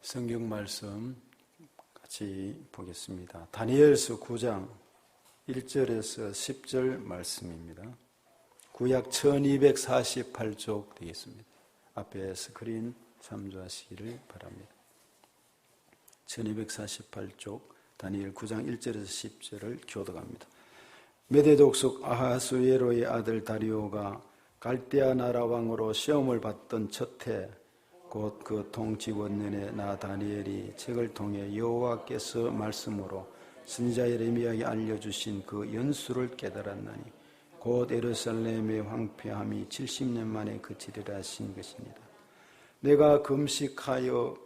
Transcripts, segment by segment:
성경 말씀 같이 보겠습니다. 다니엘서 9장 1절에서 10절 말씀입니다. 구약 1248쪽 되겠습니다. 앞에 스크린 참조하시기를 바랍니다. 1248쪽 다니엘 9장 1절에서 10절을 교독합니다. 메대 족속 아하수에로의 아들 다리오가 갈대아 나라 왕으로 시험을 받던 첫 해 곧 그 통치원년에 나 다니엘이 책을 통해 여호와께서 말씀으로 선지자 예레미야에게 알려주신 그 연수를 깨달았나니 곧 예루살렘의 황폐함이 70년 만에 그치리라 하신 것입니다. 내가 금식하여며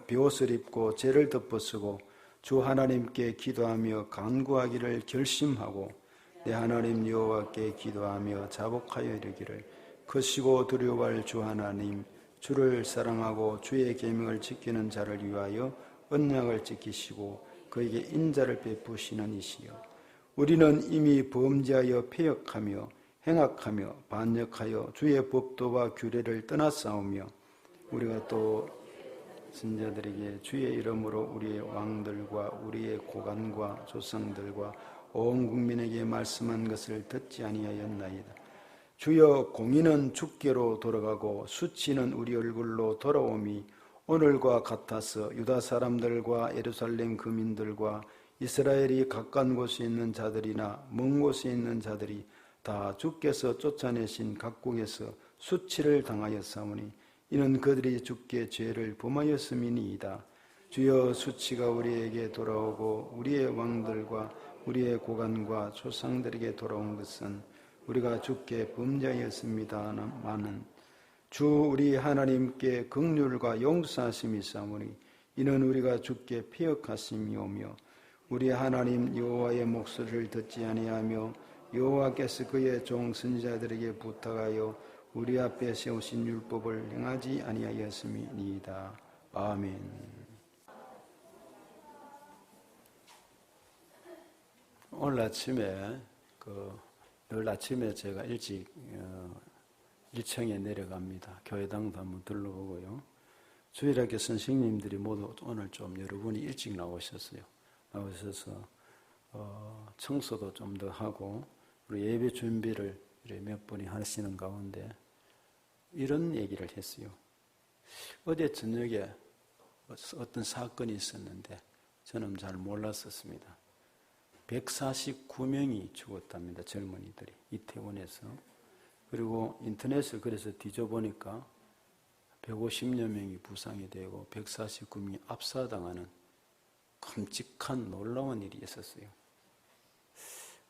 벼옷을 입고 죄를 덮어쓰고 주 하나님께 기도하며 간구하기를 결심하고 내 하나님 여호와께 기도하며 자복하여 이르기를 크시고 두려워할 주 하나님 주를 사랑하고 주의 계명을 지키는 자를 위하여 언약을 지키시고 그에게 인자를 베푸시는 이시여 우리는 이미 범죄하여 패역하며 행악하며 반역하여 주의 법도와 규례를 떠나싸우며 우리가 또 선지자들에게 주의 이름으로 우리의 왕들과 우리의 고관과 조상들과 온 국민에게 말씀한 것을 듣지 아니하였나이다. 주여 공의는 주께로 돌아가고 수치는 우리 얼굴로 돌아오미 오늘과 같아서 유다 사람들과 예루살렘 거민들과 이스라엘이 가까운 곳에 있는 자들이나 먼 곳에 있는 자들이 다 주께서 쫓아내신 각국에서 수치를 당하였사오니 이는 그들이 주께 죄를 범하였음이니이다. 주여 수치가 우리에게 돌아오고 우리의 왕들과 우리의 고관과 조상들에게 돌아온 것은 우리가 주께 범죄하였습니다마는 주 우리 하나님께 긍휼과 용서하심이 있사오니 이는 우리가 주께 패역하심이오며 우리 하나님 여호와의 목소리를 듣지 아니하며 여호와께서 그의 종 선지자들에게 부탁하여 우리 앞에 세우신 율법을 행하지 아니하였음이니이다. 아멘. 오늘 아침에 늘 아침에 제가 일찍 1층에 내려갑니다. 교회당도 한번 둘러보고요. 주일학교 선생님들이 모두 오늘 좀 여러분이 일찍 나오셔서 청소도 좀 더 하고 우리 예배 준비를 몇 분이 하시는 가운데 이런 얘기를 했어요. 어제 저녁에 어떤 사건이 있었는데 저는 잘 몰랐었습니다. 149명이 죽었답니다. 젊은이들이 이태원에서. 그리고 인터넷을 그래서 뒤져보니까 150여 명이 부상이 되고 149명이 압사당하는 끔찍한 놀라운 일이 있었어요.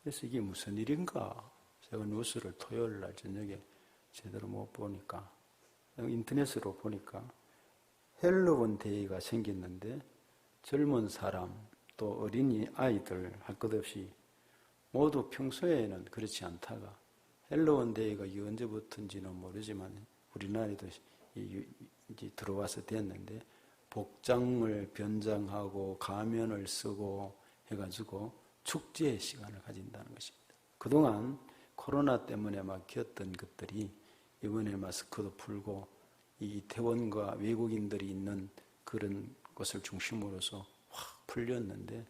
그래서 이게 무슨 일인가? 제가 뉴스를 토요일 날 저녁에 제대로 못 보니까 인터넷으로 보니까 헬로윈 데이가 생겼는데 젊은 사람 또 어린이 아이들 할 것 없이 모두 평소에는 그렇지 않다가 헬로윈 데이가 언제부터인지는 모르지만 우리나라에도 이제 들어와서 됐는데 복장을 변장하고 가면을 쓰고 해가지고 축제의 시간을 가진다는 것입니다. 그동안 코로나 때문에 막혔던 것들이 이번에 마스크도 풀고 이 이태원과 외국인들이 있는 그런 것을 중심으로서 확 풀렸는데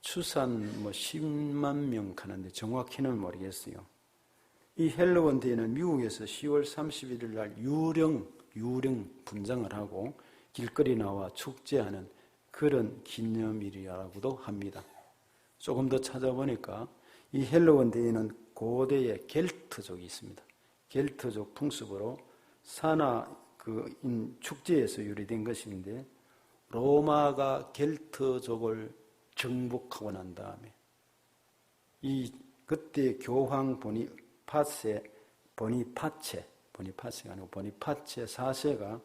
추산 10만 명 가는데 정확히는 모르겠어요. 이 헬로윈 데이는 미국에서 10월 31일 날 유령 분장을 하고 길거리 나와 축제하는 그런 기념일이라고도 합니다. 조금 더 찾아보니까 이 헬로윈 데이는 고대의 겔트족이 있습니다. 겔트족 풍습으로 산하 축제에서 유래된 것인데 로마가 겔트족을 정복하고 난 다음에 그때 교황 보니파체가 아니고 보니파체 4세가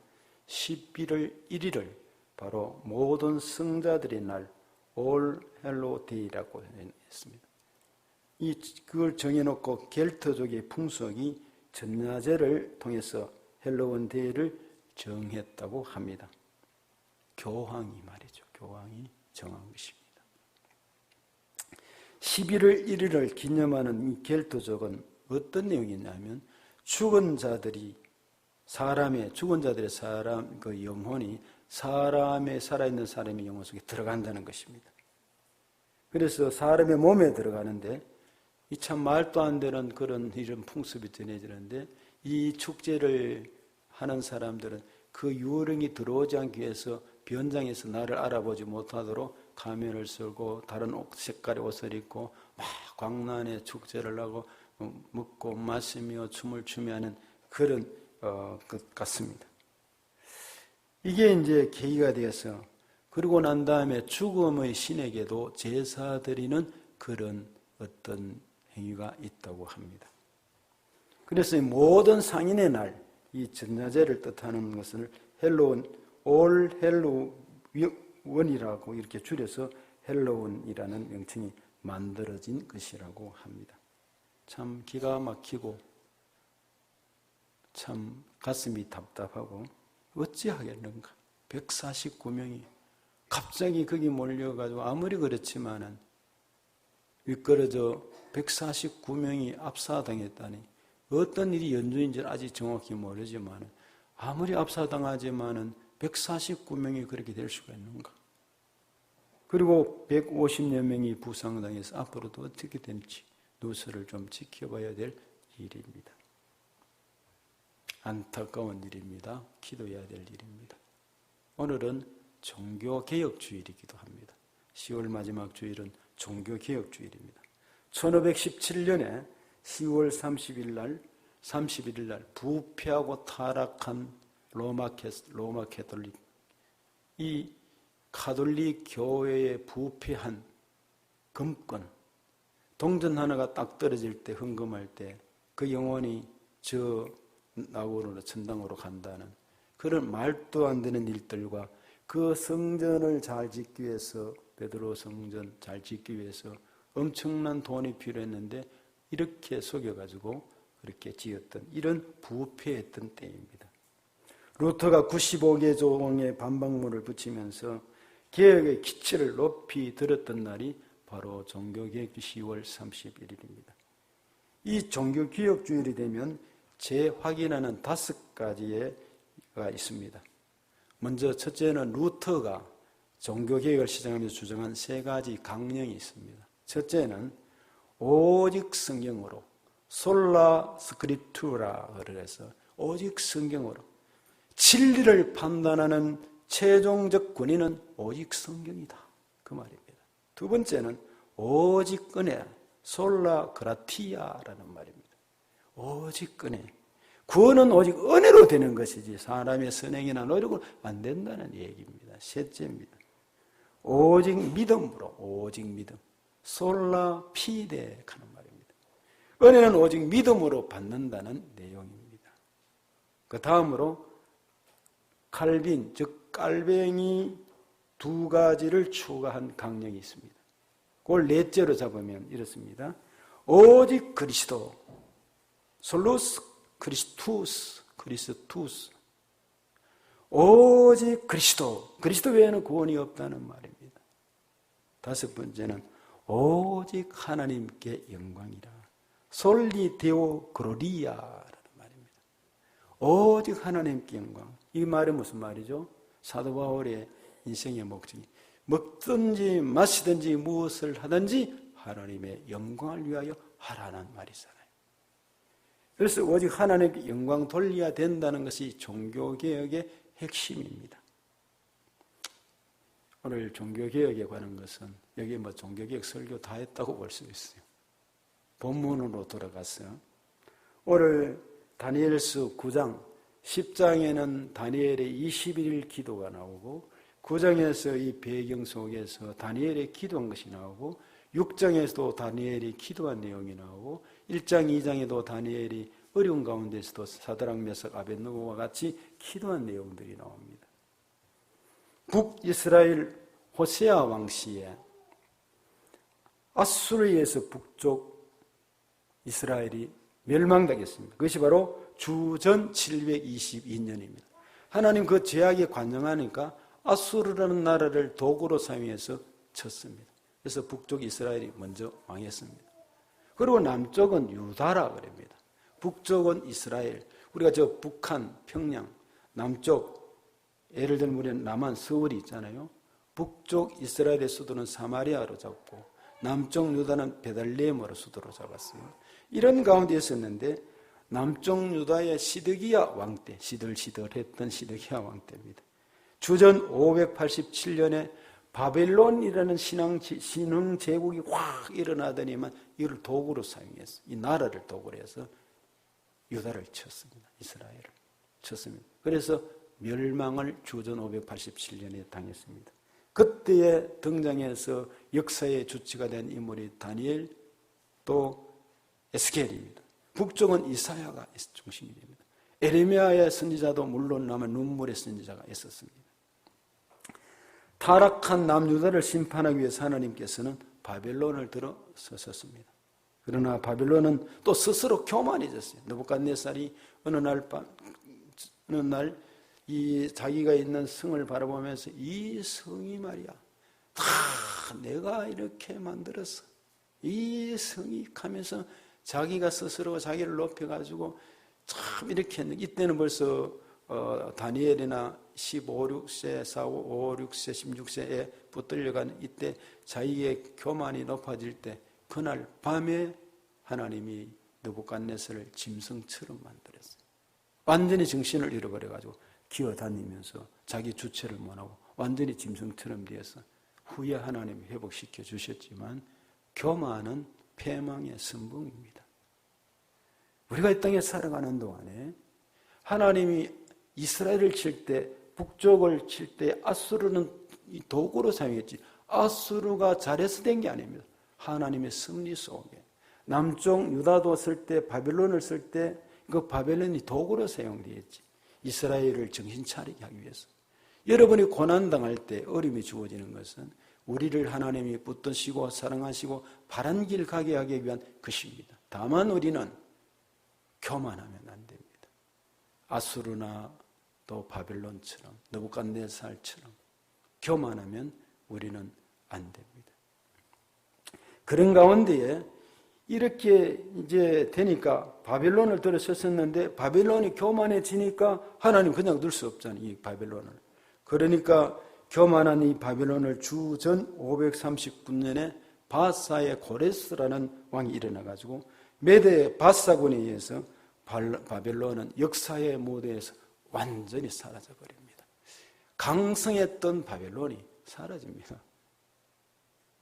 11월 1일을 바로 모든 성자들의 날 올 헬로 데이라고 했습니다. 그걸 정해놓고 겔트족의 풍속이 전야제를 통해서 헬로윈 데이를 정했다고 합니다. 교황이 말이죠. 교황이 정한 것입니다. 11월 1일을 기념하는 이 겔트족은 어떤 내용이냐면 죽은 자들의 영혼이 살아있는 사람의 영혼 속에 들어간다는 것입니다. 그래서 사람의 몸에 들어가는데 이 참 말도 안 되는 그런 이런 풍습이 전해지는데 이 축제를 하는 사람들은 그 유령이 들어오지 않기 위해서 변장해서 나를 알아보지 못하도록 가면을 쓰고 다른 색깔의 옷을 입고 막 광란에 축제를 하고 먹고 마시며 춤을 추며 하는 그런 것 같습니다. 이게 이제 계기가 되어서 그러고 난 다음에 죽음의 신에게도 제사 드리는 그런 어떤 행위가 있다고 합니다. 그래서 모든 상인의 날, 이 전야제를 뜻하는 것을 헬로운, 올 헬로원이라고 이렇게 줄여서 헬로운이라는 명칭이 만들어진 것이라고 합니다. 참 기가 막히고 참 가슴이 답답하고 어찌하겠는가. 149명이 갑자기 거기 몰려가지고 아무리 그렇지만은 미끄러져 149명이 압사당했다니 어떤 일이 연주인지는 아직 정확히 모르지만 아무리 압사당하지만은 149명이 그렇게 될 수가 있는가. 그리고 150여 명이 부상당해서 앞으로도 어떻게 될지 누수를 좀 지켜봐야 될 일입니다. 안타까운 일입니다. 기도해야 될 일입니다. 오늘은 종교개혁주일이기도 합니다. 10월 마지막 주일은 종교개혁주일입니다. 1517년에 10월 31일 날 부패하고 타락한 로마 캐톨릭, 이 가톨릭 교회에 부패한 금권, 동전 하나가 딱 떨어질 때 헌금할 때 그 영혼이 저 나고로 천당으로 간다는 그런 말도 안 되는 일들과 그 성전을 잘 짓기 위해서, 베드로 성전 잘 짓기 위해서 엄청난 돈이 필요했는데 이렇게 속여가지고 그렇게 지었던 이런 부패했던 때입니다. 루터가 95개 조항의 반박문을 붙이면서 개혁의 기치를 높이 들었던 날이 바로 종교개혁주 10월 31일입니다. 이 종교개혁주일이 되면 재확인하는 5가지가 있습니다. 먼저 첫째는 루터가 종교개혁을 시작하면서 주장한 3가지 강령이 있습니다. 첫째는 오직 성경으로, 솔라 스크립투라를 해서 오직 성경으로 진리를 판단하는 최종적 권위는 오직 성경이다. 그 말입니다. 두 번째는 오직 은혜, 솔라 그라티아라는 말입니다. 오직 은혜. 구원은 오직 은혜로 되는 것이지 사람의 선행이나 노력은 안 된다는 얘기입니다. 셋째입니다. 오직 믿음으로, 오직 믿음. 솔라 피데 하는 말입니다. 은혜는 오직 믿음으로 받는다는 내용입니다. 그 다음으로 칼빈, 즉 깔뱅이 2가지를 추가한 강령이 있습니다. 그걸 넷째로 잡으면 이렇습니다. 오직 그리스도, 솔루스 크리스투스, 오직 그리스도 외에는 구원이 없다는 말입니다. 5번째는 오직 하나님께 영광이라, 솔리 데오 그로리아라는 말입니다. 오직 하나님께 영광. 이 말이 무슨 말이죠? 사도 바울의 인생의 목적이 먹든지 마시든지 무엇을 하든지 하나님의 영광을 위하여 하라는 말이잖아요. 그래서 오직 하나님께 영광 돌려야 된다는 것이 종교개혁의 핵심입니다. 오늘 종교개혁에 관한 것은 여기 종교개혁 설교 다 했다고 볼 수 있어요. 본문으로 돌아가서 오늘 다니엘서 9장 10장에는 다니엘의 21일 기도가 나오고 9장에서 이 배경 속에서 다니엘의 기도한 것이 나오고 6장에서도 다니엘이 기도한 내용이 나오고 1장, 2장에도 다니엘이 어려운 가운데서도 사드락, 메삭, 아벳느고와 같이 기도한 내용들이 나옵니다. 북이스라엘 호세아 왕시에 아수르에서 북쪽 이스라엘이 멸망당했습니다. 그것이 바로 주전 722년입니다. 하나님 그 죄악에 관영하니까 아수르라는 나라를 도구로 사용해서 쳤습니다. 그래서 북쪽 이스라엘이 먼저 망했습니다. 그리고 남쪽은 유다라 그럽니다. 북쪽은 이스라엘, 우리가 저 북한, 평양, 남쪽 예를 들면 우리는 남한 서울이 있잖아요. 북쪽 이스라엘의 수도는 사마리아로 잡고 남쪽 유다는 베들레헴으로 수도로 잡았어요. 이런 가운데 있었는데 남쪽 유다의 시드기야 왕 때, 시들시들했던 시드기야 왕 때입니다. 주전 587년에 바벨론이라는 신흥 제국이 확 일어나더니만 이걸 도구로 사용했어요. 이 나라를 도구로 해서 유다를 쳤습니다. 이스라엘을 쳤습니다. 그래서 멸망을 주전 587년에 당했습니다. 그때에 등장해서 역사의 주체가 된 인물이 다니엘 또 에스겔입니다. 북쪽은 이사야가 중심이 됩니다. 에레미야의 선지자도 물론 남은 눈물의 선지자가 있었습니다. 타락한 남유다를 심판하기 위해서 하나님께서는 바벨론을 들어서셨습니다. 그러나 바벨론은 또 스스로 교만해졌어요. 느부갓네살이 어느 날 이 자기가 있는 성을 바라보면서 이 성이 말이야 다 내가 이렇게 만들었어. 이 성이 하면서 자기가 스스로 자기를 높여가지고 참 이렇게 했는데 이때는 벌써 다니엘이나 15, 6세, 4, 5, 6세, 16세에 붙들려가는 이때 자기의 교만이 높아질 때 그날 밤에 하나님이 느부갓네살을 짐승처럼 만들었어요. 완전히 정신을 잃어버려가지고 기어다니면서 자기 주체를 못하고 완전히 짐승처럼 되어서 후에 하나님이 회복시켜 주셨지만 교만은 패망의 선봉입니다. 우리가 이 땅에 살아가는 동안에 하나님이 이스라엘을 칠 때 북쪽을 칠 때 아수르는 도구로 사용했지 아수르가 잘해서 된 게 아닙니다. 하나님의 섭리 속에 남쪽 유다도 쓸 때 바벨론을 쓸 때 그 바벨론이 도구로 사용되었지 이스라엘을 정신 차리게 하기 위해서. 여러분이 고난당할 때 어려움이 주어지는 것은 우리를 하나님이 붙드시고 사랑하시고 바른 길 가게 하기 위한 것입니다. 다만 우리는 교만하면 안 됩니다. 아수르나 또 바벨론처럼 느부갓네살처럼 교만하면 우리는 안 됩니다. 그런 가운데에 이렇게 이제 되니까 바벨론을 들어섰었는데 바벨론이 교만해지니까 하나님 그냥 둘 수 없잖아요. 이 바벨론을. 그러니까 교만한 이 바벨론을 주전 539년에 바사의 고레스라는 왕이 일어나가지고 메대 바사군에 의해서 바벨론은 역사의 무대에서 완전히 사라져 버립니다. 강성했던 바벨론이 사라집니다.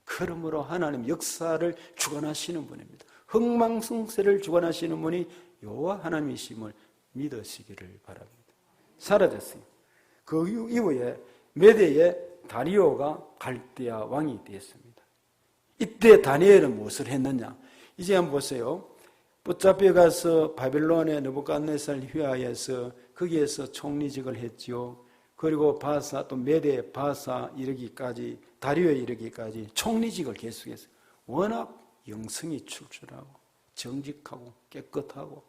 그러므로 하나님 역사를 주관하시는 분입니다. 흥망성쇠를 주관하시는 분이 여호와 하나님이심을 믿으시기를 바랍니다. 사라졌어요. 그 이후에 메대의 다리오가 갈대아 왕이 되었습니다. 이때 다니엘은 무엇을 했느냐? 이제 한번 보세요. 붙잡혀 가서 바벨론의 느부갓네살 휘하에서 거기에서 총리직을 했지요. 그리고 바사 또 메대 바사 이르기까지 다리오에 이르기까지 총리직을 계속했어요. 워낙 영성이 출중하고 정직하고 깨끗하고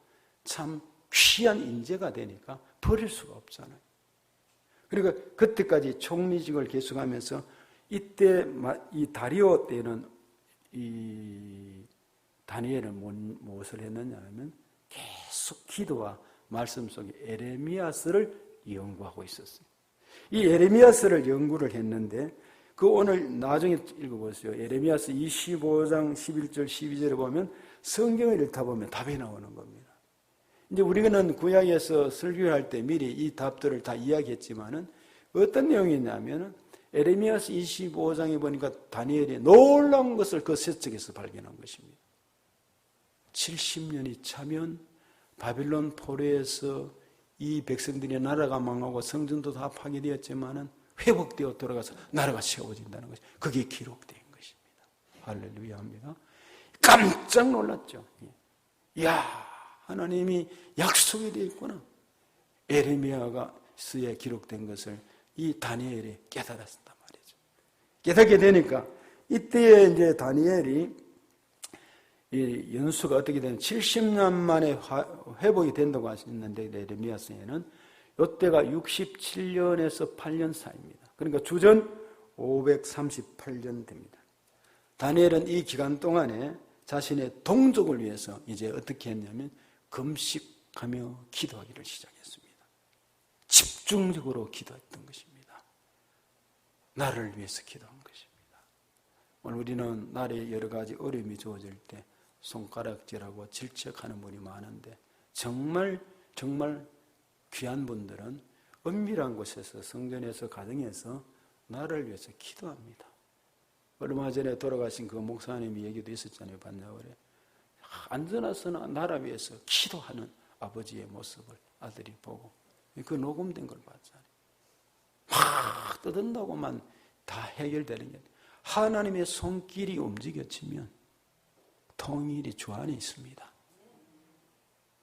참 귀한 인재가 되니까 버릴 수가 없잖아요. 그러니까 그때까지 총리직을 계속하면서 이때 이 다리오 때는 이 다니엘은 무엇을 했느냐 하면 계속 기도와 말씀 속에 에레미야서를 연구하고 있었어요. 이 에레미야서를 연구를 했는데 그 오늘 나중에 읽어보세요. 에레미야서 25장 11절 12절에 보면 성경을 읽다 보면 답이 나오는 겁니다. 이제 우리는 구약에서 설교할 때 미리 이 답들을 다 이야기했지만은 어떤 내용이냐면은 에레미야서 25장에 보니까 다니엘이 놀라운 것을 그 서쪽에서 발견한 것입니다. 70년이 차면 바빌론 포로에서 이 백성들의 나라가 망하고 성전도 다 파괴되었지만은 회복되어 돌아가서 나라가 세워진다는 것이 그게 기록된 것입니다. 할렐루야 합니다. 깜짝 놀랐죠. 이야, 하나님이 약속이 되어 있구나. 에레미야가 스에 기록된 것을 이 다니엘이 깨달았단 말이죠. 깨닫게 되니까 이때에 이제 다니엘이 이 연수가 어떻게 되면 70년 만에 회복이 된다고 하셨는데 에레미야서에는 이때가 67년에서 8년 사이입니다. 그러니까 주전 538년 됩니다. 다니엘은 이 기간 동안에 자신의 동족을 위해서 이제 어떻게 했냐면 금식하며 기도하기를 시작했습니다. 집중적으로 기도했던 것입니다. 나를 위해서 기도한 것입니다. 오늘 우리는 날에 여러 가지 어려움이 주어질 때 손가락질하고 질책하는 분이 많은데 정말 귀한 분들은 은밀한 곳에서 성전에서 가정에서 나를 위해서 기도합니다. 얼마 전에 돌아가신 그 목사님이 얘기도 있었잖아요. 반야월에 안전하서나 나라 위해서 기도하는 아버지의 모습을 아들이 보고 그 녹음된 걸 봤잖아요. 막 떠든다고만 다 해결되는 게 아니라 하나님의 손길이 움직여지면 통일이 주 안에 있습니다.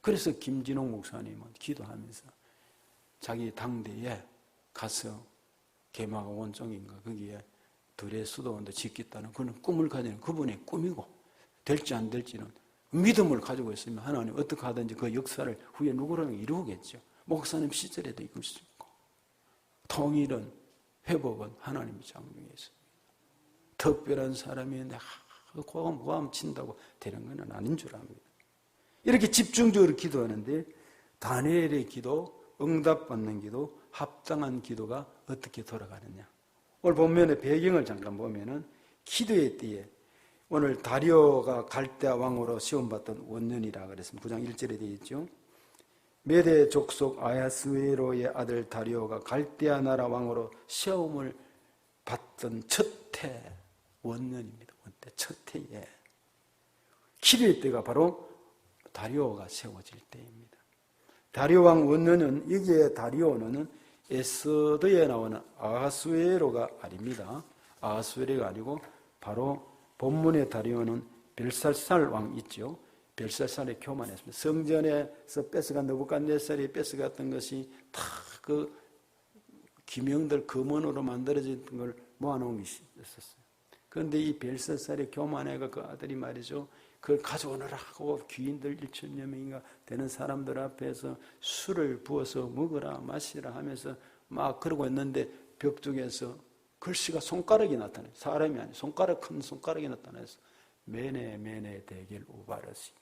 그래서 김진홍 목사님은 기도하면서 자기 당대에 가서 개마고원 쪽인가 거기에 들의 수도원도 짓겠다는 그런 꿈을 가지는 그분의 꿈이고 될지 안 될지는 믿음을 가지고 있으면 하나님 어떻게 하든지 그 역사를 후에 누구랑 이루겠죠. 목사님 시절에도 이룰 수 있고 통일은 회복은 하나님이 장중에 있습니다. 특별한 사람이 내가 고함 친다고 되는 건 아닌 줄 압니다. 이렇게 집중적으로 기도하는데 다니엘의 기도, 응답받는 기도, 합당한 기도가 어떻게 돌아가느냐. 오늘 본면의 배경을 잠깐 보면은 기도의 때에 오늘 다리오가 갈대아 왕으로 시험받던 원년이라 그랬습니다. 9장 1절에 되어 있죠. 메대 족속 아하스웨로의 아들 다리오가 갈대아 나라 왕으로 시험을 받던 첫 해 원년입니다. 원때 첫 해에 기도의 때가 바로 다리오가 세워질 때입니다. 다리오 왕 원년은 여기에 다리오는 에스더에 나오는 아하스웨로가 아닙니다. 아하스웨로가 아니고 바로 본문의 다리오는 벨사살 왕 있죠. 벨사살의 교만했습니다. 성전에서 뺏어간 느부갓네살이 뺏어갔던 것이 다 그 기명들 금원으로 만들어진 걸 모아놓은 것이 있었어요. 그런데 이 벨사살의 교만해가 그 아들이 말이죠. 그걸 가져오느라 하고 귀인들 1천여 명인가 되는 사람들 앞에서 술을 부어서 먹으라 마시라 하면서 막 그러고 있는데 벽 중에서 글씨가 손가락이 나타나요. 사람이 아니에요. 손가락 큰 손가락이 나타나서 메네 대겔 우바르시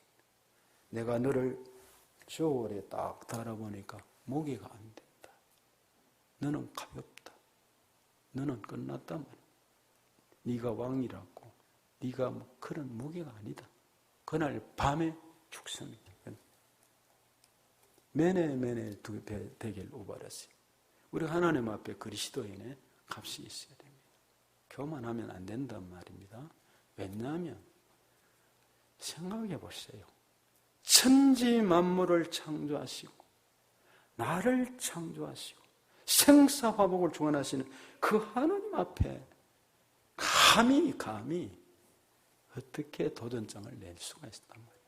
내가 너를 저울에 딱 달아보니까 무게가 안 된다. 너는 가볍다. 너는 끝났다 말이야. 네가 왕이라고 네가 뭐 그런 무게가 아니다. 그날 밤에 죽습니다. 메네 대겔 우바르시 우리 하나님 앞에 그리스도인의 값이 있어야 됩니다. 교만하면 안 된단 말입니다. 왜냐하면 생각해 보세요. 천지 만물을 창조하시고 나를 창조하시고 생사화복을 주관하시는 그 하나님 앞에 감히 어떻게 도전장을 낼 수가 있단 말이에요.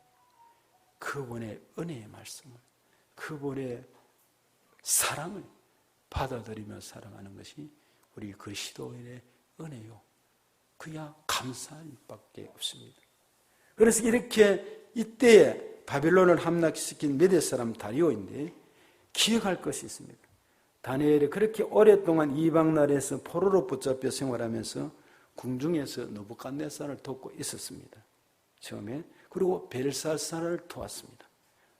그분의 은혜의 말씀을 그분의 사랑을 받아들이며 살아가는 것이 우리 그리스도인의 은혜요. 그야 감사할 밖에 없습니다. 그래서 이렇게 이때에 바빌론을 함락시킨 메대 사람 다리오인데 기억할 것이 있습니다. 다니엘이 그렇게 오랫동안 이방 나라에서 포로로 붙잡혀 생활하면서 궁중에서 느부갓네살을 돕고 있었습니다. 처음에. 그리고 벨사살을 도왔습니다.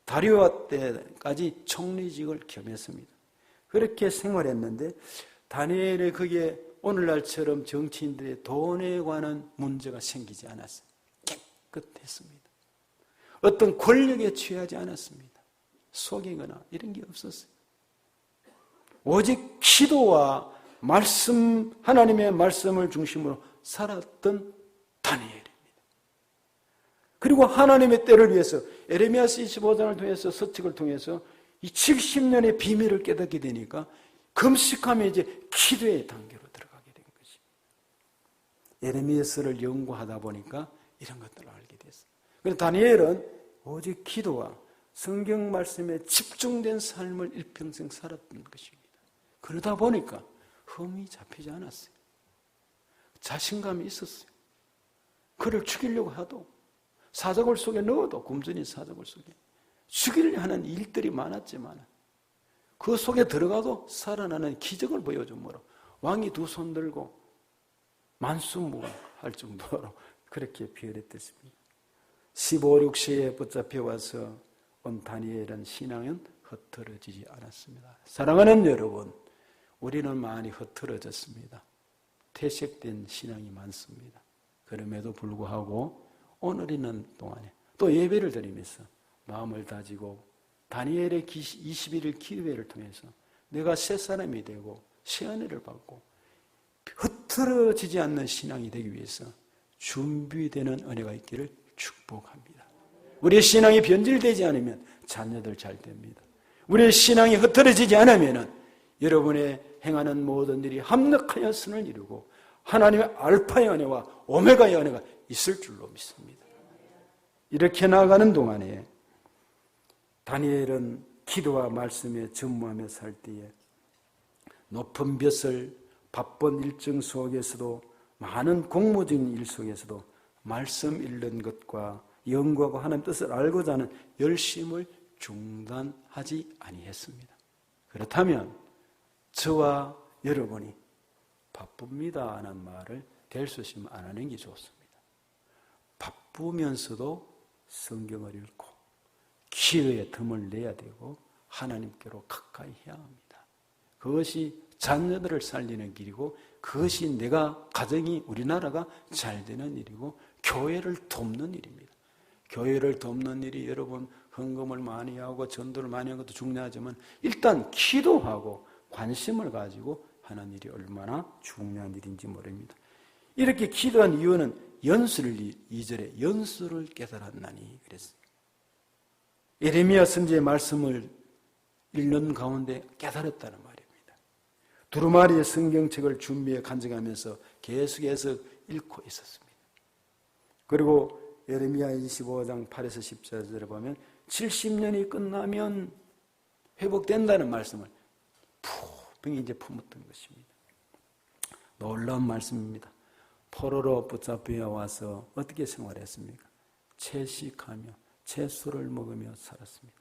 다리오 때까지 총리직을 겸했습니다. 그렇게 생활했는데 다니엘의 그게 오늘날처럼 정치인들의 돈에 관한 문제가 생기지 않았어요. 깨끗했습니다. 어떤 권력에 취하지 않았습니다. 속이거나 이런 게 없었어요. 오직 기도와 말씀, 하나님의 말씀을 중심으로 살았던 다니엘입니다. 그리고 하나님의 때를 위해서 에레미야서 25장을 통해서 서책을 통해서 이 70년의 비밀을 깨닫게 되니까 금식하며 이제 기도의 단계로 들어가게 된 것입니다. 에레미야서를 연구하다 보니까 이런 것들을 알게 됐어요. 그래서 다니엘은 오직 기도와 성경 말씀에 집중된 삶을 일평생 살았던 것입니다. 그러다 보니까 흠이 잡히지 않았어요. 자신감이 있었어요. 그를 죽이려고 해도 사자굴 속에 넣어도 굶주린 사자굴 속에 죽이려 하는 일들이 많았지만 그 속에 들어가도 살아나는 기적을 보여주므로 왕이 두 손 들고 만수무강할 정도로 그렇게 비열했습니다. 15, 16세에 붙잡혀 와서 온 다니엘은 신앙은 흩어지지 않았습니다. 사랑하는 여러분, 우리는 많이 흩어졌습니다. 퇴색된 신앙이 많습니다. 그럼에도 불구하고 오늘 있는 동안에 또 예배를 드리면서 마음을 다지고 다니엘의 21일 기도회를 통해서 내가 새 사람이 되고 새 은혜를 받고 흩어지지 않는 신앙이 되기 위해서 준비되는 은혜가 있기를 축복합니다. 우리의 신앙이 변질되지 않으면 자녀들 잘 됩니다. 우리의 신앙이 흩어지지 않으면 여러분의 행하는 모든 일이 합력하여 선을 이루고 하나님의 알파의 은혜와 오메가의 은혜가 있을 줄로 믿습니다. 이렇게 나아가는 동안에 다니엘은 기도와 말씀에 전무하며 살 때에 높은 벼슬, 바쁜 일정 속에서도 많은 공무적인 일 속에서도 말씀 읽는 것과 연구하고 하나님 뜻을 알고자 하는 열심을 중단하지 아니했습니다. 그렇다면 저와 여러분이 바쁩니다 하는 말을 될 수 있으면 안 하는 게 좋습니다. 바쁘면서도 성경을 읽고 기도에 틈을 내야 되고 하나님께로 가까이 해야 합니다. 그것이 자녀들을 살리는 길이고 그것이 내가 가정이 우리나라가 잘 되는 일이고 교회를 돕는 일입니다. 교회를 돕는 일이 여러분 헌금을 많이 하고 전도를 많이 하는 것도 중요하지만 일단 기도하고 관심을 가지고 하는 일이 얼마나 중요한 일인지 모릅니다. 이렇게 기도한 이유는 연수를 2절에 연수를 깨달았나니 그랬어요. 예레미야 선지의 말씀을 읽는 가운데 깨달았다는 말입니다. 두루마리의 성경책을 준비해 간직하면서 계속해서 읽고 있었습니다. 그리고 예레미야 25장 8에서 14절에 보면 70년이 끝나면 회복된다는 말씀을 분명히 이제 품었던 것입니다. 놀라운 말씀입니다. 포로로 붙잡혀 와서 어떻게 생활했습니까? 채식하며 채소를 먹으며 살았습니다.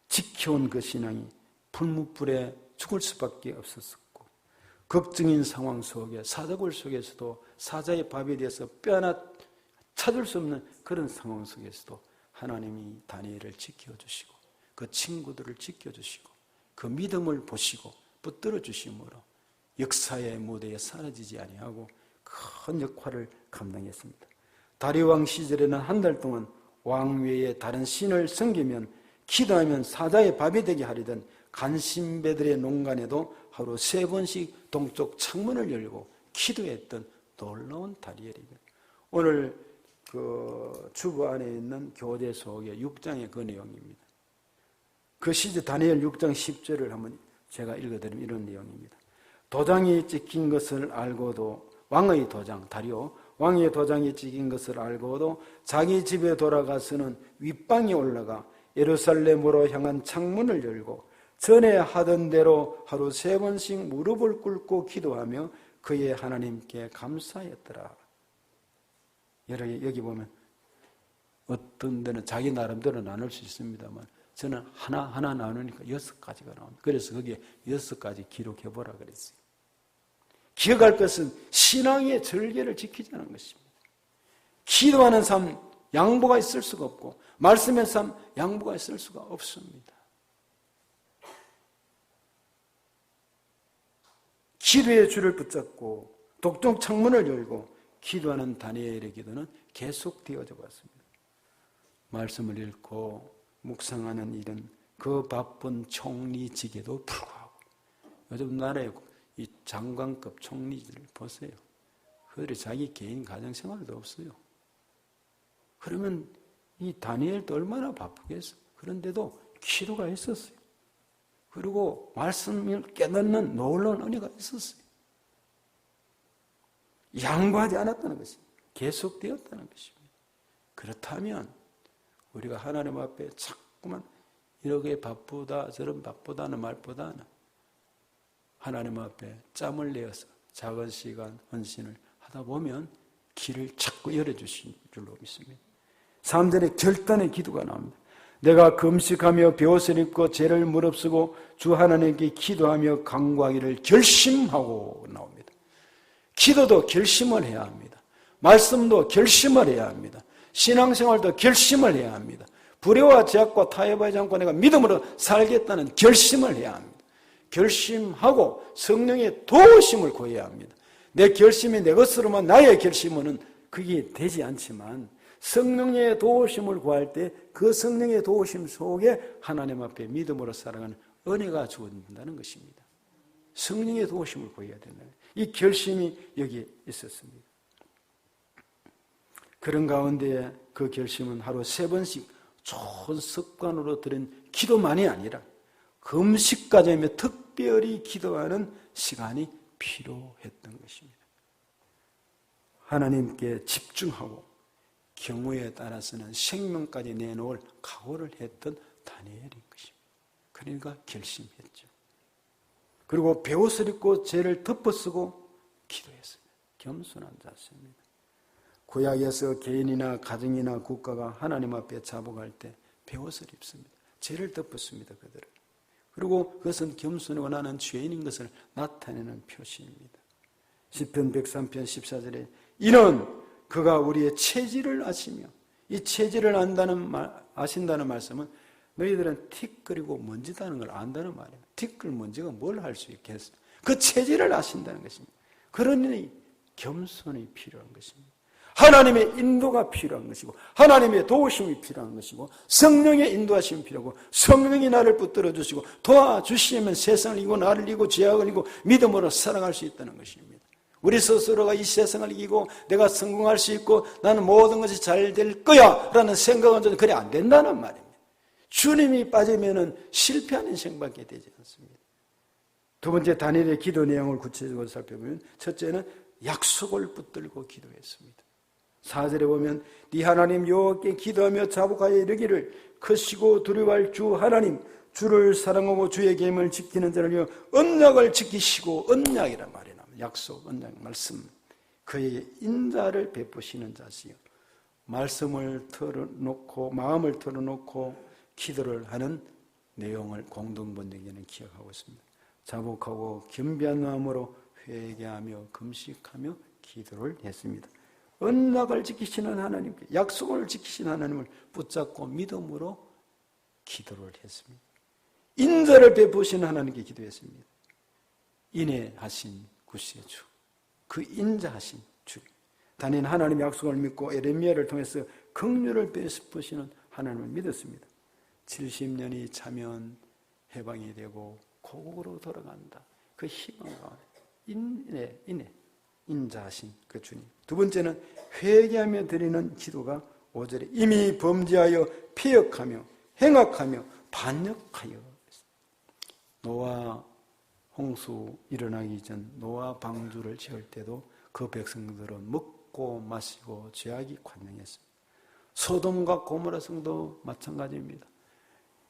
지켜온 그 신앙이 불무불에 죽을 수밖에 없었고 걱정인 상황 속에 사자굴 속에서도 사자의 밥에 대해서 뼈 하나 찾을 수 없는 그런 상황 속에서도 하나님이 다니엘을 지켜주시고 그 친구들을 지켜주시고 그 믿음을 보시고 붙들어 주심으로 역사의 무대에 사라지지 아니하고 큰 역할을 감당했습니다. 다리왕 시절에는 한 달 동안 왕 외에 다른 신을 섬기면 기도하면 사자의 밥이 되게 하려던 간신배들의 농간에도 하루 3번씩 동쪽 창문을 열고 기도했던 놀라운 다니엘입니다. 오늘 그 주보 안에 있는 교재 속에 6장의 그 내용입니다. 그 시제 다니엘 6장 10절을 한번 제가 읽어드리면 이런 내용입니다. 도장이 찍힌 것을 알고도 왕의 도장, 다리오 왕의 도장이 찍힌 것을 알고도 자기 집에 돌아가서는 윗방에 올라가 예루살렘으로 향한 창문을 열고 전에 하던 대로 하루 3번씩 무릎을 꿇고 기도하며 그의 하나님께 감사했더라. 여기 보면 어떤 데는 자기 나름대로 나눌 수 있습니다만 저는 하나하나 나누니까 6가지가 나옵니다. 그래서 거기에 6가지 기록해보라 그랬어요. 기억할 것은 신앙의 절개를 지키자는 것입니다. 기도하는 삶 양보가 있을 수가 없고 말씀의 삶 양보가 있을 수가 없습니다. 기도의 줄을 붙잡고 독종 창문을 열고 기도하는 다니엘의 기도는 계속되어져 왔습니다. 말씀을 읽고 묵상하는 일은 그 바쁜 총리직에도 불구하고 요즘 나라의 이 장관급 총리들을 보세요. 그들이 자기 개인 가정생활도 없어요. 그러면 이 다니엘도 얼마나 바쁘겠어요. 그런데도 기도가 있었어요. 그리고 말씀을 깨닫는 놀라운 은혜가 있었어요. 양보하지 않았다는 것입니다. 계속되었다는 것입니다. 그렇다면 우리가 하나님 앞에 자꾸만 이렇게 바쁘다 저런 바쁘다는 말보다는 하나님 앞에 짬을 내어서 작은 시간 헌신을 하다 보면 길을 자꾸 열어주신 줄로 믿습니다. 3절에 결단의 기도가 나옵니다. 내가 금식하며 베옷을 입고 죄를 무릅쓰고 주 하나님께 기도하며 간구하기를 결심하고 나옵니다. 기도도 결심을 해야 합니다. 말씀도 결심을 해야 합니다. 신앙생활도 결심을 해야 합니다. 불의와 죄악과 타협하지 않고 내가 믿음으로 살겠다는 결심을 해야 합니다. 결심하고 성령의 도우심을 구해야 합니다. 내 결심이 내 것으로만 나의 결심은 그게 되지 않지만 성령의 도우심을 구할 때 그 성령의 도우심 속에 하나님 앞에 믿음으로 살아가는 은혜가 주어진다는 것입니다. 성령의 도우심을 구해야 된다. 이 결심이 여기에 있었습니다. 그런 가운데 그 결심은 하루 3번씩 좋은 습관으로 들은 기도만이 아니라 금식까지 하며 특별히 기도하는 시간이 필요했던 것입니다. 하나님께 집중하고 경우에 따라서는 생명까지 내놓을 각오를 했던 다니엘인 것입니다. 그러니까 결심했죠. 그리고 베옷을 입고 죄를 덮어쓰고 기도했습니다. 겸손한 자세입니다. 구약에서 개인이나 가정이나 국가가 하나님 앞에 자복할 때 베옷을 입습니다. 죄를 덮었습니다. 그들은. 그리고 그것은 겸손하고 나는 죄인인 것을 나타내는 표시입니다. 시편 103편 14절에 이는 그가 우리의 체질을 아시며 이 체질을 아신다는 말씀은 너희들은 티끌이고 먼지다는 걸 안다는 말이에요. 티끌 먼지가 뭘 할 수 있겠어요? 그 체질을 아신다는 것입니다. 그러니 겸손이 필요한 것입니다. 하나님의 인도가 필요한 것이고 하나님의 도우심이 필요한 것이고 성령의 인도하심이 필요하고 성령이 나를 붙들어 주시고 도와주시면 세상을 이기고 나를 이기고 죄악을 이기고 믿음으로 살아갈 수 있다는 것입니다. 우리 스스로가 이 세상을 이기고 내가 성공할 수 있고 나는 모든 것이 잘 될 거야 라는 생각은 저는 그래 안 된다는 말입니다. 주님이 빠지면 실패한 인생밖에 되지 않습니다. 두 번째 다니엘의 기도 내용을 구체적으로 살펴보면 첫째는 약속을 붙들고 기도했습니다. 4절에 보면 네 하나님 여호와께 기도하며 자복하여 이르기를 크시고 두려워할 주 하나님 주를 사랑하고 주의 계명을 지키는 자를 위하여 언약을 지키시고 언약이란 말이 나옵니다. 약속, 언약, 말씀 그의 인자를 베푸시는 자시요 말씀을 털어놓고 마음을 털어놓고 기도를 하는 내용을 공동번역에는 기억하고 있습니다. 자복하고 겸비한 마음으로 회개하며 금식하며 기도를 했습니다. 언약을 지키시는 하나님께 약속을 지키시는 하나님을 붙잡고 믿음으로 기도를 했습니다. 인자를 베푸시는 하나님께 기도했습니다. 인애하신 구세주 그 인자하신 주 단연 하나님의 약속을 믿고 에레미야를 통해서 긍휼을 베푸시는 하나님을 믿었습니다. 70년이 차면 해방이 되고 고국으로 돌아간다. 그 희망과 인애 인자하신 그 주님. 두 번째는 회개하며 드리는 기도가 5절에 이미 범죄하여 폐역하며 행악하며 반역하여 노아 홍수 일어나기 전 노아 방주를 지을 때도 그 백성들은 먹고 마시고 죄악이 관영했습니다. 소돔과 고모라 성도 마찬가지입니다.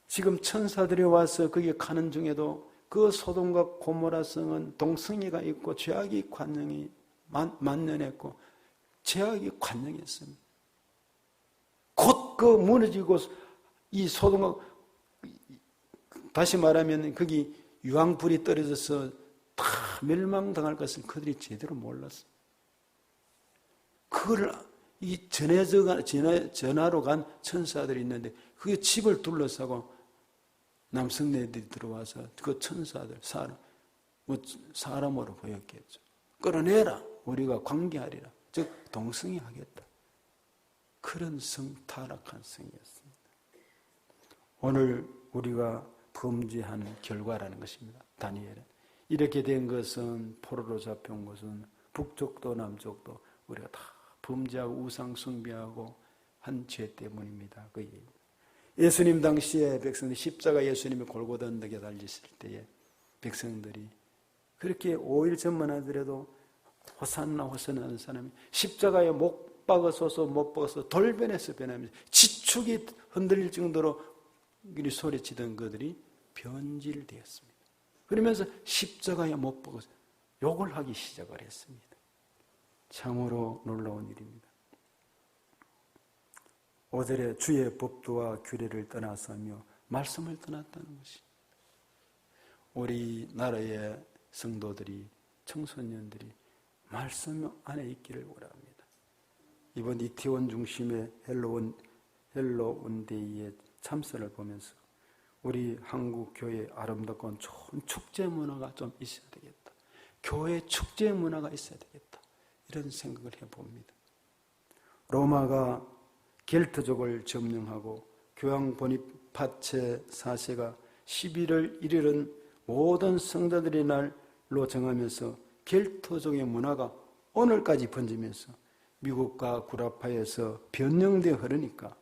지금 천사들이 와서 거기에 가는 중에도 그 소돔과 고모라 성은 동성애가 있고 죄악이 관영이 만연했고 죄악이 관영했습니다. 곧 그 무너지고 이 소돔과 다시 말하면 거기 유황불이 떨어져서 다 멸망당할 것을 그들이 제대로 몰랐어요. 그걸 이 전하로 간 천사들이 있는데 그 집을 둘러싸고 남성네들이 들어와서 그 천사들 사람으로 보였겠죠. 끌어내라 우리가 관계하리라 즉 동성애 하겠다. 그런 타락한 성이었습니다. 오늘 우리가 범죄한 결과라는 것입니다. 다니엘은 이렇게 된 것은 포로로 잡혀온 것은 북쪽도 남쪽도 우리가 다 범죄하고 우상 숭배하고 한 죄 때문입니다. 예수님 당시에 백성들이 십자가 예수님이 골고다 언덕에 달리실 때에 백성들이 그렇게 5일 전만 하더라도 호산나 호산나 하는 사람이 십자가에 못 박아서서 못 박아서 돌변해서 변하면서 지축이 흔들릴 정도로 소리치던 그들이 변질되었습니다. 그러면서 십자가에 못 박아서 욕을 하기 시작을 했습니다. 참으로 놀라운 일입니다. 5절에 주의 법도와 규례를 떠나서며 말씀을 떠났다는 것이 우리나라의 성도들이 청소년들이 말씀 안에 있기를 원합니다. 이번 이태원 중심의 헬로원 헬로운데이의 참선을 보면서 우리 한국 교회의 아름답고 좋은 축제 문화가 좀 있어야 되겠다. 교회 축제 문화가 있어야 되겠다. 이런 생각을 해봅니다. 로마가 겔트족을 점령하고 교황 보니파체 4세가 11월 1일은 모든 성도들의 날로 정하면서 겔트족의 문화가 오늘까지 번지면서 미국과 구라파에서 변형되어 흐르니까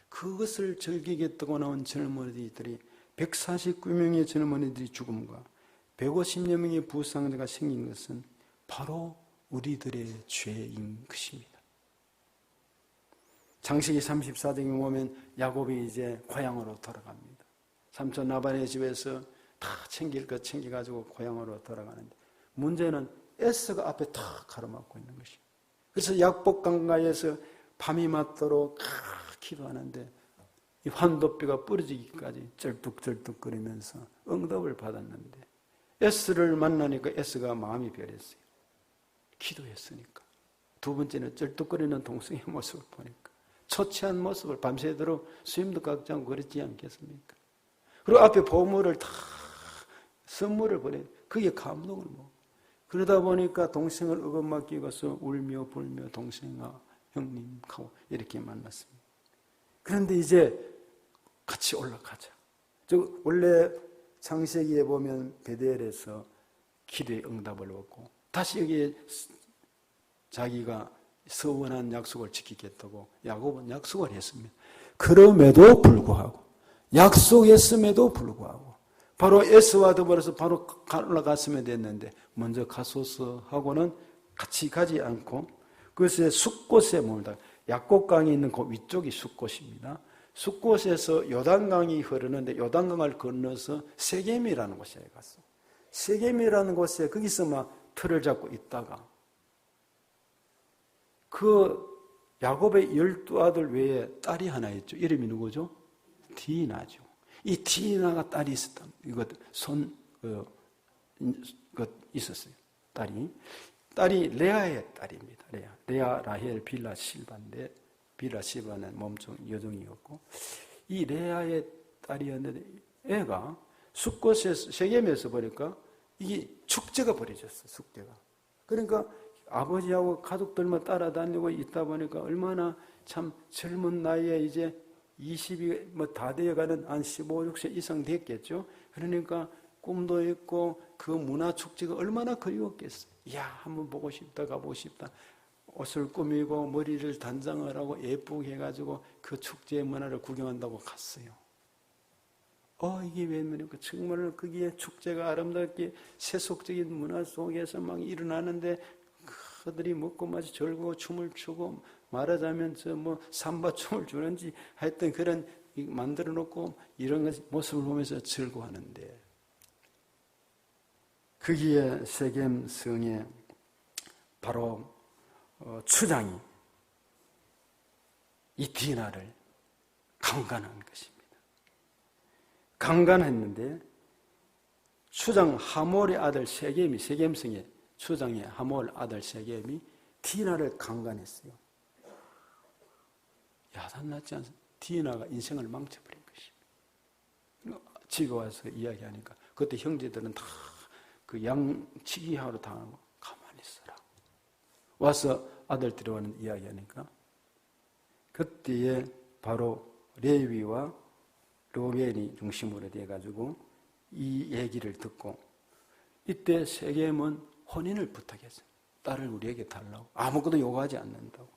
그것을 즐기게 뜨고 나온 젊은이들이 149명의 젊은이들이 죽음과 150여 명의 부상자가 생긴 것은 바로 우리들의 죄인 것입니다. 창세기 34장에 보면 야곱이 이제 고향으로 돌아갑니다. 삼촌 라반의 집에서 다 챙길 것 챙겨가지고 고향으로 돌아가는데 문제는 에서가 앞에 탁 가로막고 있는 것입니다. 그래서 약복 강가에서 밤이 맞도록 기도하는데 이 환도뼈가 부러지기까지 쩔뚝쩔뚝거리면서 응답을 받았는데 에스를 만나니까 에스가 마음이 변했어요. 기도했으니까. 두 번째는 쩔뚝거리는 동생의 모습을 보니까 초췌한 모습을 밤새도록 수임도 깎지 않고 그랬지 않겠습니까? 그리고 앞에 보물을 다 선물을 보내 그게 감동을 먹고 그러다 보니까 동생을 억엄맞게 가서 울며 불며 동생아 형님 하고 이렇게 만났습니다. 그런데 이제 같이 올라가자. 원래 창세기에 보면 베델에서 기도의 응답을 얻고 다시 여기에 자기가 서원한 약속을 지키겠다고 야곱은 약속을 했습니다. 그럼에도 불구하고 약속했음에도 불구하고 바로 에스와 더불어서 바로 올라갔으면 됐는데 먼저 가소서 하고는 같이 가지 않고 그것에 숫곳에 머물다. 약곡강이 있는 그 위쪽이 숫곳입니다. 숫곳에서 요단강이 흐르는데 요단강을 건너서 세겜이라는 곳에 갔어. 세겜이라는 곳에 거기서 막 틀을 잡고 있다가 그 야곱의 12아들 외에 딸이 하나 있죠. 이름이 누구죠? 디나죠. 이 디나가 딸이 있었다. 이거 있었어요. 딸이 레아의 딸입니다. 레아, 라헬, 빌라, 실바인데 빌라, 실바는 몸종 여종이었고 이 레아의 딸이었는데 애가 숫곳에서 세겜에서 보니까 이게 축제가 벌어졌어. 축제가. 그러니까 아버지하고 가족들만 따라다니고 있다 보니까 얼마나 참 젊은 나이에 이제 20이 뭐 다 되어가는 한 15, 16세 이상 됐겠죠. 그러니까 꿈도 있고 그 문화축제가 얼마나 그리웠겠어요. 이야 한번 보고 싶다 가보고 싶다. 옷을 꾸미고 머리를 단장을 하고 예쁘게 해가지고 그 축제의 문화를 구경한다고 갔어요. 이게 웬일입니까? 정말 거기에 축제가 아름답게 세속적인 문화 속에서 막 일어나는데 그들이 먹고 마시 즐거워 춤을 추고 말하자면 삼바춤을 추는지 하여튼 그런 만들어 놓고 이런 모습을 보면서 즐거워하는데 거기에 세겜 성에 바로 추장이 이 디나를 강간한 것입니다. 강간했는데 추장 하몰의 아들 세겜이 세겜성의 추장의 하몰 아들 세겜이 디나를 강간했어요. 야단났지 않습니까? 디나가 인생을 망쳐버린 것입니다. 집에 와서 이야기하니까 그때 형제들은 다 그 양치기하러 당하고 가만히 있어라. 와서 아들들이 와는 이야기하니까 그때에 바로 레위와 로벤이 중심으로 돼가지고 이 얘기를 듣고 이때 세겜은 혼인을 부탁했어요. 딸을 우리에게 달라고. 아무것도 요구하지 않는다고.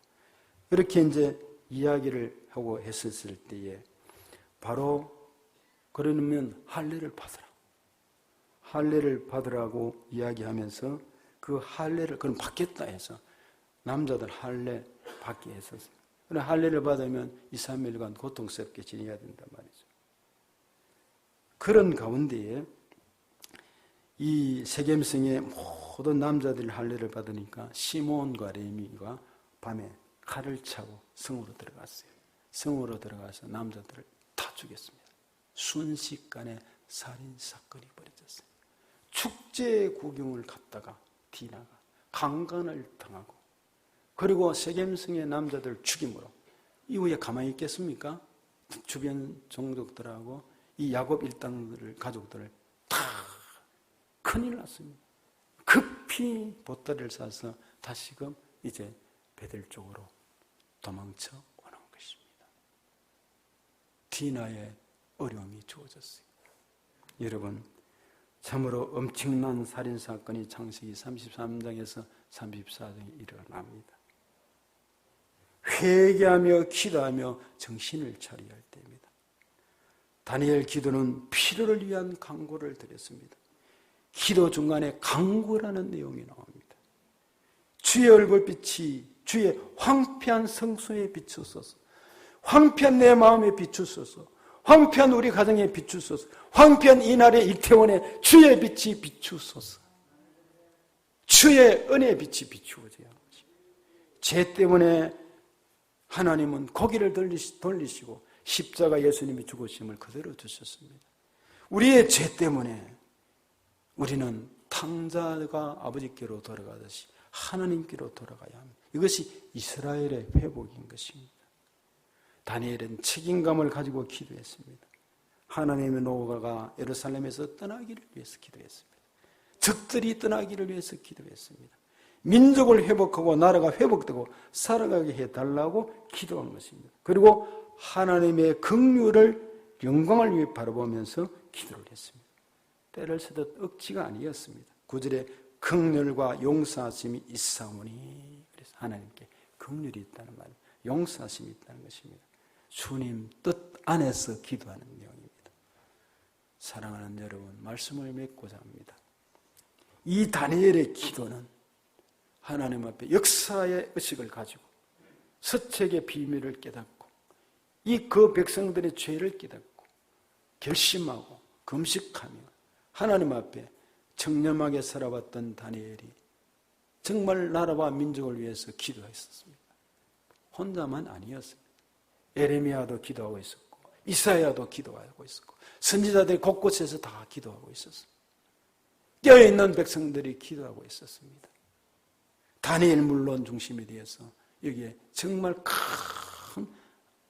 그렇게 이제 이야기를 하고 했었을 때에 바로 그러면 할례를 받으라. 할례를 받으라고 이야기하면서 그 할례를 그럼 받겠다 해서 남자들 할례 받게 했었어요. 그러나 할례를 받으면 2, 3일간 고통스럽게 지내야 된단 말이죠. 그런 가운데에 이 세겜성의 모든 남자들이 할례를 받으니까 시몬과 레미가 밤에 칼을 차고 성으로 들어갔어요. 성으로 들어가서 남자들을 다 죽였습니다. 순식간에 살인사건이 벌어졌어요. 축제 구경을 갔다가 디나가 강간을 당하고 그리고 세겜성의 남자들 죽임으로 이후에 가만히 있겠습니까? 주변 종족들하고 이 야곱 일당들을, 가족들을 다 큰일 났습니다. 급히 보따리를 싸서 다시금 이제 베델 쪽으로 도망쳐 오는 것입니다. 디나의 어려움이 주어졌어요. 여러분, 참으로 엄청난 살인사건이 창세기 33장에서 34장에 일어납니다. 회개하며 기도하며 정신을 차려야 할 때입니다. 다니엘 기도는 필요를 위한 간구를 드렸습니다. 기도 중간에 간구라는 내용이 나옵니다. 주의 얼굴빛이 주의 황폐한 성소에 비추소서, 황폐한 내 마음에 비추소서, 황폐한 우리 가정에 비추소서, 황폐한 이날의 이태원에 주의 빛이 비추소서. 주의 은혜의 빛이 비추어져야 합니다. 죄 때문에 하나님은 고개를 돌리시고 십자가 예수님이 죽으심을 그대로 두셨습니다. 우리의 죄 때문에 우리는 탕자가 아버지께로 돌아가듯이 하나님께로 돌아가야 합니다. 이것이 이스라엘의 회복인 것입니다. 다니엘은 책임감을 가지고 기도했습니다. 하나님의 노가가 예루살렘에서 떠나기를 위해서 기도했습니다. 적들이 떠나기를 위해서 기도했습니다. 민족을 회복하고 나라가 회복되고 살아가게 해달라고 기도한 것입니다. 그리고 하나님의 긍휼을, 영광을 위해 바라보면서 기도를 했습니다. 때를 쓰듯 억지가 아니었습니다. 9절에 긍휼과 용서하심이 있사오니, 그래서 하나님께 긍휼이 있다는 말입니다. 용서하심이 있다는 것입니다. 주님 뜻 안에서 기도하는 내용입니다. 사랑하는 여러분, 말씀을 맺고자 합니다. 이 다니엘의 기도는 하나님 앞에 역사의 의식을 가지고 서책의 비밀을 깨닫고 그 백성들의 죄를 깨닫고 결심하고 금식하며 하나님 앞에 청렴하게 살아왔던 다니엘이 정말 나라와 민족을 위해서 기도했었습니다. 혼자만 아니었습니다. 에레미야도 기도하고 있었고 이사야도 기도하고 있었고 선지자들이 곳곳에서 다 기도하고 있었습니다. 깨어있는 백성들이 기도하고 있었습니다. 다니엘 물론 중심이 되어서 여기에 정말 큰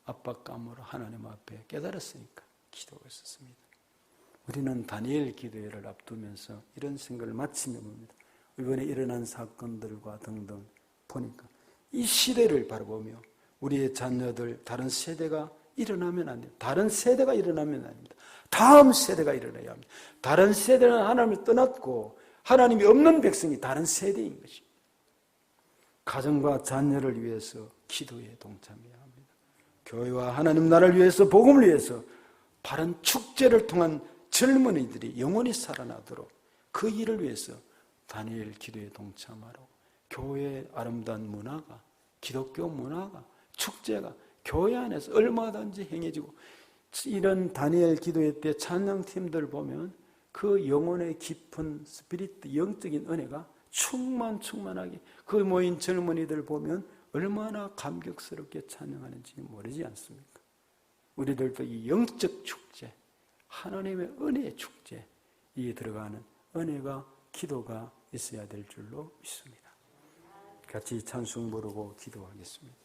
압박감으로 하나님 앞에 깨달았으니까 기도하고 있었습니다. 우리는 다니엘 기도회를 앞두면서 이런 생각을 마치며 봅니다. 이번에 일어난 사건들과 등등 보니까 이 시대를 바라보며 우리의 자녀들, 다른 세대가 일어나면 안 돼요. 다른 세대가 일어나면 안 됩니다. 다음 세대가 일어나야 합니다. 다른 세대는 하나님을 떠났고 하나님이 없는 백성이 다른 세대인 것입니다. 가정과 자녀를 위해서 기도에 동참해야 합니다. 교회와 하나님 나라를 위해서, 복음을 위해서 바른 축제를 통한 젊은이들이 영원히 살아나도록 그 일을 위해서 다니엘 기도에 동참하라고. 교회의 아름다운 문화가, 기독교 문화가, 축제가 교회 안에서 얼마든지 행해지고, 이런 다니엘 기도회 때 찬양팀들 보면 그 영혼의 깊은 스피릿, 영적인 은혜가 충만하게 그 모인 젊은이들 보면 얼마나 감격스럽게 찬양하는지 모르지 않습니까? 우리들도 이 영적 축제, 하나님의 은혜의 축제에 들어가는 은혜가, 기도가 있어야 될 줄로 믿습니다. 같이 찬송 부르고 기도하겠습니다.